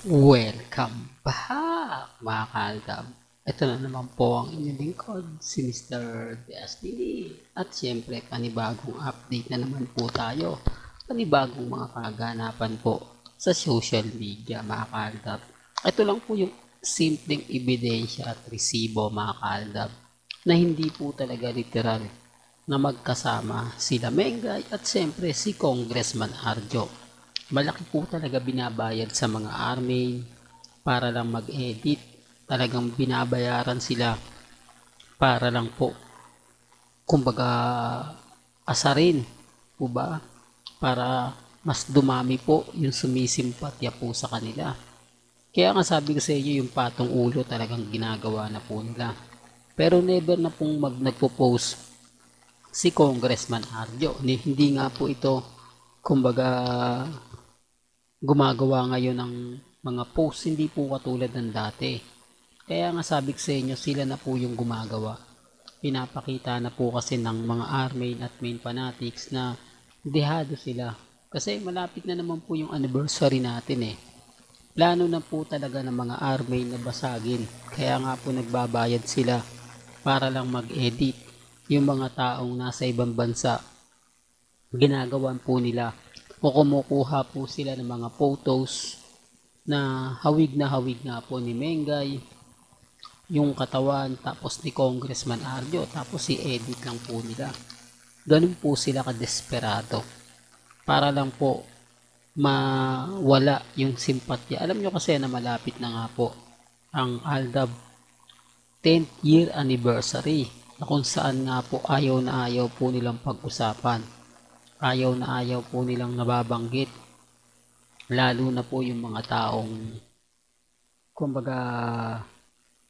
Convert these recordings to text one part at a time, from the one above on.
Welcome back mga kaaldab. Ito na naman po ang inyong lingkod, si Mr. Destiny. At syempre, panibagong update na naman po tayo. Panibagong mga kaganapan po sa social media mga kaaldab. Ito lang po yung simpleng ebidensya at resibo mga kaaldab na hindi po talaga literal na magkasama sila Mengay at syempre si Congressman Arjo. Malaki po talaga binabayad sa mga army para lang mag-edit. Talagang binabayaran sila para lang po, kumbaga, asarin po ba? Para mas dumami po yung sumisimpatya po sa kanila. Kaya nga sabi ko sa inyo, yung patong ulo talagang ginagawa na po nila. Pero never na pong nagpo-post si Congressman Arjo. Hindi nga po ito, kumbaga, gumagawa ngayon ng mga post, hindi po katulad ng dati. Kaya nga sabi ko sa inyo, sila na po yung gumagawa. Pinapakita na po kasi ng mga armain at main fanatics na dehado sila. Kasi malapit na naman po yung anniversary natin eh. Plano na po talaga ng mga armain na basagin. Kaya nga po nagbabayad sila para lang mag-edit. Yung mga taong nasa ibang bansa, ginagawan po nila o kumukuha po sila ng mga photos na hawig nga po ni Mengay, yung katawan, tapos ni Congressman Arjo, tapos si edit lang po nila. Ganun po sila kadesperado para lang po mawala yung simpatya. Alam nyo kasi na malapit na nga po ang Aldab 10th year anniversary na kung saan nga po ayaw na ayaw po nilang pag-usapan. Ayaw na ayaw po nilang nababanggit, lalo na po yung mga taong kumbaga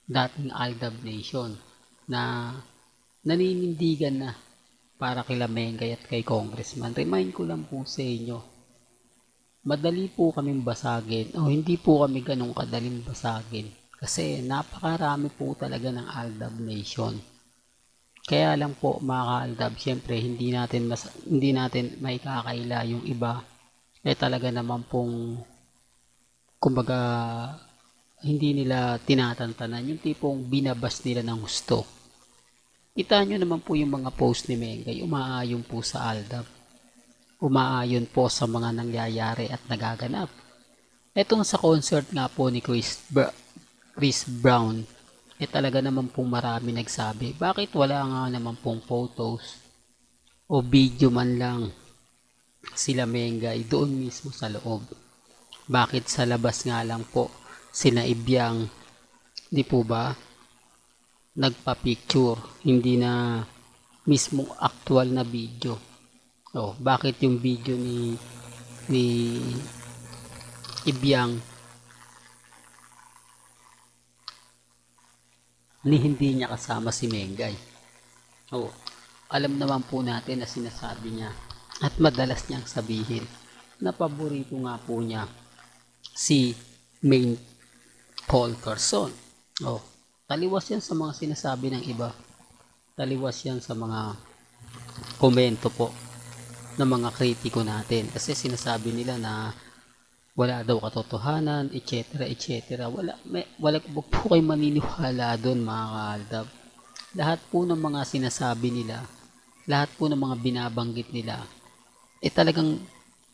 dating Aldab Nation na naninindigan na para kila Mengay at kay Congressman. Remind ko lang po sa inyo, madali po kaming basagin o hindi po kami ganun kadaling basagin kasi napakarami po talaga ng Aldab Nation. Kaya lang po mga kaaldab, syempre hindi natin maikakaila yung iba. Talaga naman pong kumbaga hindi nila tinatantanan, yung tipong binabas nila ng gusto. Kita nyo naman po yung mga post ni Mengay, umaayon po sa Aldab. Umaayon po sa mga nangyayari at nagaganap. Etong sa concert nga po ni Chris Brown, talaga naman pong marami nagsabi, bakit wala nga naman pong photos o video man lang sila Mengay doon mismo sa loob? Bakit sa labas nga lang po sina Ibyang, di po ba, nagpa-picture, hindi na mismo actual na video? Bakit yung video ni Ibyang hindi niya kasama si Mengay? Alam naman po natin na sinasabi niya at madalas niyang sabihin na paborito nga po niya si Main Paul Carson. Taliwas yan sa mga sinasabi ng iba. Taliwas yan sa mga komento po ng mga kritiko natin. Kasi sinasabi nila na wala daw katotohanan, etc. etc. Wala po kayo maniniwala doon mga kaaldab. Lahat po ng mga sinasabi nila, lahat po ng mga binabanggit nila, talagang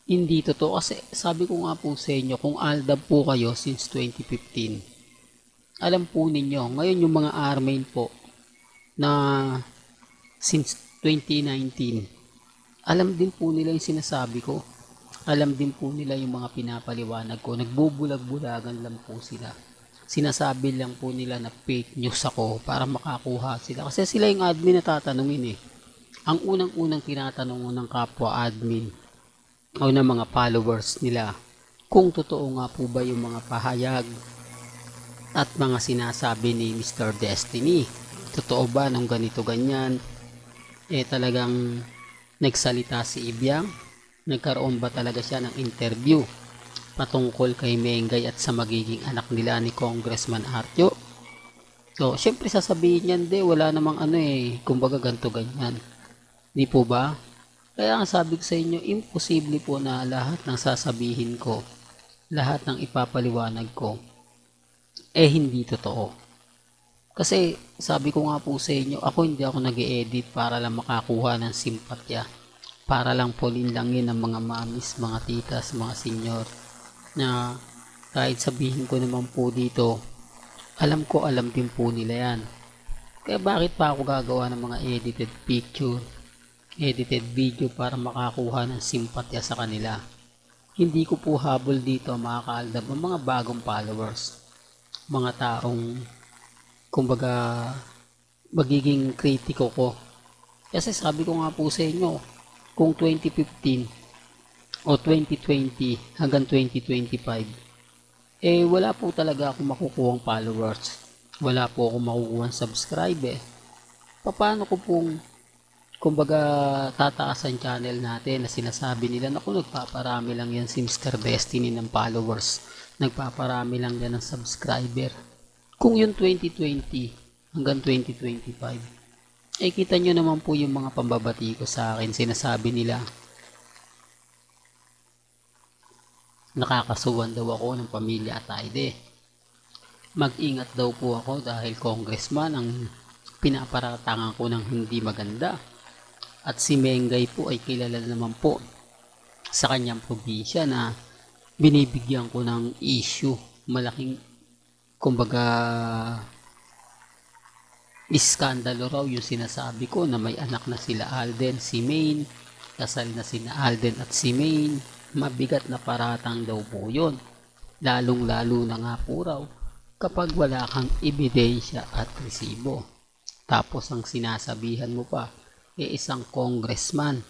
hindi totoo. Kasi sabi ko nga po sa inyo, kung Aldab po kayo since 2015, alam po ninyo, ngayon yung mga armain po na since 2019, alam din po nila yung sinasabi ko. Alam din po nila yung mga pinapaliwanag ko. Nagbubulag-bulagan lang po sila. Sinasabi lang po nila na fake news ako para makakuha sila. Kasi sila yung admin na tatanungin eh. Ang unang-unang tinatanong ng kapwa admin o ng mga followers nila, kung totoo nga po ba yung mga pahayag at mga sinasabi ni Mr. Destiny. Totoo ba nung ganito ganyan? Talagang nagsalita si Ibyang? Nagkaroon ba talaga siya ng interview patungkol kay Mengay at sa magiging anak nila ni Congressman Arjo? Syempre sasabihin yan, wala namang kumbaga ganto ganyan. Di po ba? Kaya ang sabi ko sa inyo, imposible po na lahat ng sasabihin ko lahat ng ipapaliwanag ko hindi totoo. Kasi sabi ko nga po sa inyo, ako hindi ako nag-e-edit para lang makakuha ng simpatya. Para lang po linlangin ng mga mamis, mga titas, mga senyor na kahit sabihin ko naman po dito, alam ko alam din po nila yan. Kaya bakit pa ako gagawa ng mga edited picture, edited video para makakuha ng simpatya sa kanila? Hindi ko po habol dito mga kaaldab ang mga bagong followers. Mga taong kumbaga magiging kritiko ko. Kasi sabi ko nga po sa inyo, kung 2015 o 2020 hanggang 2025, wala po talaga akong makukuhang followers. Wala po akong makukuhang subscriber. Paano ko pong kumbaga tataas ang channel natin na sinasabi nila na kung nagpaparami lang yan si Mr. Destiny ng followers, nagpaparami lang yan ng subscriber. Kung yung 2020 hanggang 2025, kita nyo naman po yung mga pambabati ko sa akin. Sinasabi nila nakakasuhan daw ako ng pamilya Atayde. Mag-ingat daw po ako dahil congressman ang pinaparatangan ko ng hindi maganda. At si Mengay po ay kilala naman po sa kanyang probinsya na binibigyan ko ng issue. Malaking kumbaga iskandalo raw yung sinasabi ko na may anak na sila Alden, si Maine, kasal na sina Alden at si Maine. Mabigat na paratang daw po yun. Lalong lalo na nga po raw kapag wala kang ebidensya at resibo. Tapos ang sinasabihan mo pa isang congressman.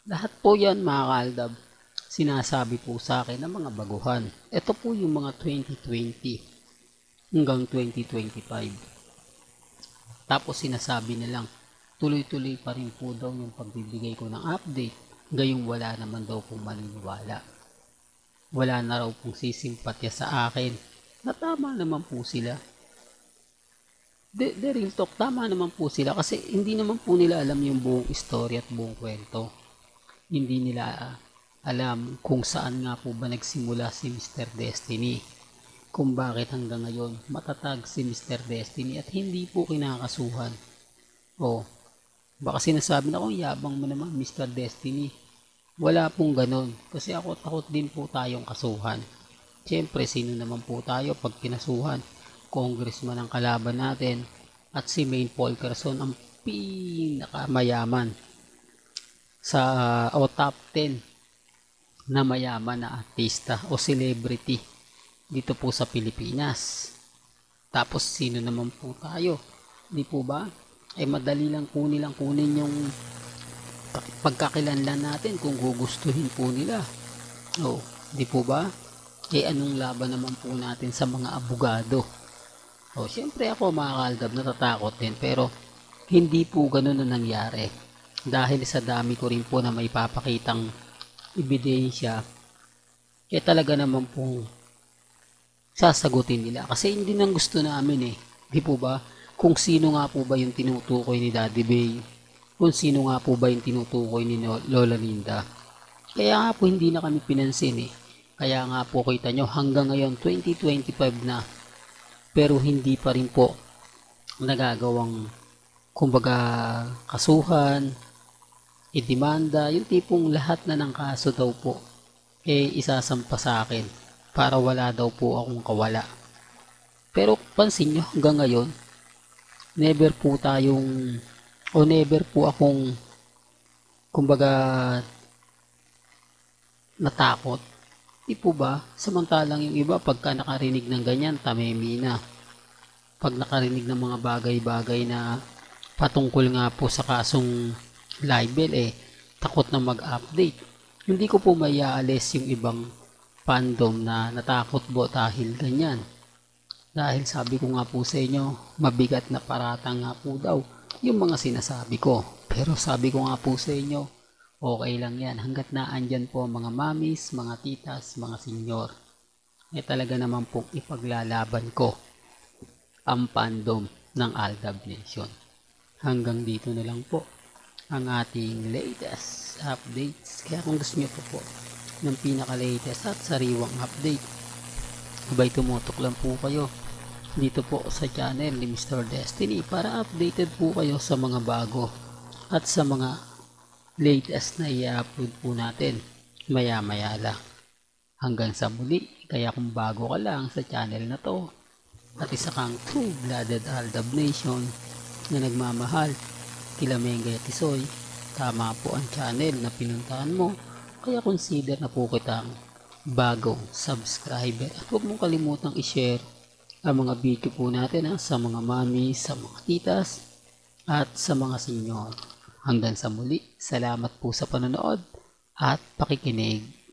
Lahat po yan mga kaaldab, sinasabi po sa akin ng mga baguhan. Ito po yung mga 2020 hanggang 2025. Tapos sinasabi nilang tuloy-tuloy pa rin po daw yung pagbibigay ko ng update. Gayong wala naman daw pong maniniwala. Wala na raw pong sisimpatya sa akin. Na tama naman po sila. The real talk, tama naman po sila kasi hindi naman po nila alam yung buong story at buong kwento. Hindi nila alam kung saan nga po ba nagsimula si Mr. Destiny. Kung bakit hanggang ngayon matatag si Mr. Destiny at hindi po kinakasuhan. Baka sinasabi na kung yabang mo naman Mr. Destiny. Wala pong ganon kasi ako takot din po tayong kasuhan. Siyempre sino naman po tayo pag kinasuhan? Congressman ang kalaban natin at si Maine Polkerson ang pinakamayaman sa top 10 na mayaman na artista o celebrity dito po sa Pilipinas. Tapos sino naman po tayo? Di po ba? Madali lang kunin yung pagkakilanlan natin kung gugustuhin po nila. Di po ba? Anong laban naman po natin sa mga abogado? Siyempre ako mga kaaldab natatakot din pero hindi po ganun na nangyari. Dahil sa dami ko rin po na may papakitang ebidensya, talaga naman pong sasagutin nila. Kasi hindi nang gusto namin Di po ba? Kung sino nga po ba yung tinutukoy ni Daddy Bay? Kung sino nga po ba yung tinutukoy ni Lola Linda? Kaya nga po hindi na kami pinansin Kaya nga po kita nyo hanggang ngayon 2025 na pero hindi pa rin po nagagawang kumbaga kasuhan, idemanda, yung tipong lahat na ng kaso daw po isasampa sa akin para wala daw po akong kawala. Pero pansin nyo hanggang ngayon never po akong kumbaga natakot. Di po ba? Samantalang yung iba pagka nakarinig ng ganyan, tamemi na. Pag nakarinig ng mga bagay-bagay na patungkol nga po sa kasong libel, takot na mag-update. Hindi ko po maiaalis yung ibang fandom na natakot po dahil ganyan. Dahil sabi ko nga po sa inyo, mabigat na paratang nga po daw yung mga sinasabi ko. Pero sabi ko nga po sa inyo, okay lang yan hanggat naandyan po mga mamis, mga titas, mga senyor. Talaga naman pong ipaglalaban ko ang fandom ng Aldab Nation. Hanggang dito na lang po ang ating latest updates. Kaya kung gusto nyo po ng pinaka-latest at sariwang update. Abay, tumutok lang po kayo dito po sa channel ni Mr. Destiny para updated po kayo sa mga bago at sa mga latest na i-upload po natin maya maya lang. Hanggang sa muli, kaya kung bago ka lang sa channel na to at isa kang true-blooded Aldab Nation na nagmamahal kila Mengay at Tisoy, tama po ang channel na pinuntahan mo, kaya consider na po kitang bagong subscriber at huwag mong kalimutang i-share ang mga video po natin sa mga mami, sa mga titas at sa mga senyor. Hanggang sa muli, salamat po sa panonood at pakikinig.